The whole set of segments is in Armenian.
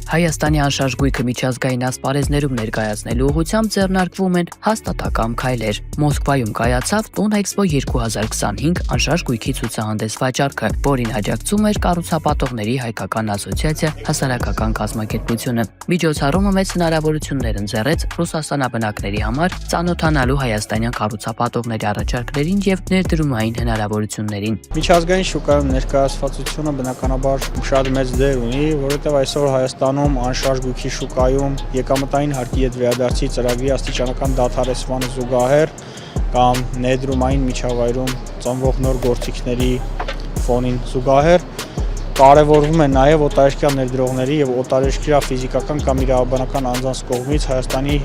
Հայաստանի անշարժ գույքը միջազգային ասպարեզներում ներկայացնելու ուղղությամբ ձեռնարկվում են հաստատակամ քայլեր։ Մոսկվայում կայացավ Տուն Էքսպո 2025 անշարժ գույքի ցուցահանդես վաճառքը, որին աջակցում էր կառուցապատողների հայկական ասոցիացիա հասարակական կազմակերպությունը։ Միջոցառումը մեծ հնարավորություններ ընձեռեց ռուսաստանաբնակների համար ծանոթանալու հայաստանյան կառուցապատողների առաջարկներին եւ ներդրումային հնարավորություններին։ Միջազգային շուկայում ներկայացվածությունը բնականաբար շատ մեծ դեր ունի, որովհետեւ այսօր Հայաստանում անշարժ գույքի շուկայում եկամտային հարկի հետ վերադարձի ծրագրի աստիճանական դադարեցմանը զուգահեռ կամ ներդրումային միջավայրում ծնվող նոր գործիքների ֆոնին զուգահեռ կարևորվում է նաև օտարերկրյա ներդրողների եւ օտարերկրյա ֆիզիկական կամ իրավաբանական անձանց կողմից Հայաստանի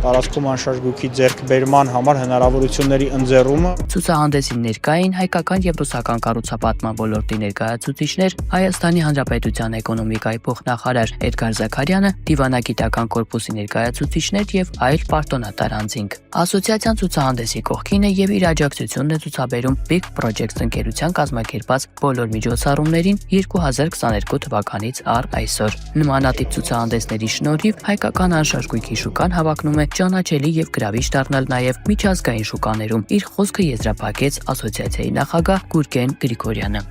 տարածքում անշարժ գույքի ձեռքբերման համար հնարավորությունների ընձեռումը։ Ցուցահանդեսին ներկային հայկական եւ ռուսական կառուցապատման ոլորտի ներկայացուցիչներ, Հայաստանի Հանրապետության էկոնոմիկայի փոխնախարար Էդգար Զաքարյանը, դիվանագիտական կորպուսի ներկայացուցիչներ եւ այլ պարտոնատար անձինք։ Ասոցիացիան ցուցահանդեսի կողքին է եւ իր աջակցությունն է ցուցաբերում Big Projects ընկերության կազմակերպած բոլոր միջոցառումներին 2022 թվականից առ այսօր։ Նմանատիպ ցուցահանդեսների շնորհիվ հայկական անշարժ գույքի շուկան հավակնում է ճանաչելի եւ գրավիչ դառնալ նաեւ միջազգային շուկաներում։ Իր խոսքը եզրափակեց ասոցիացիայի նախագահ Գուրգեն Գրիգորյանը։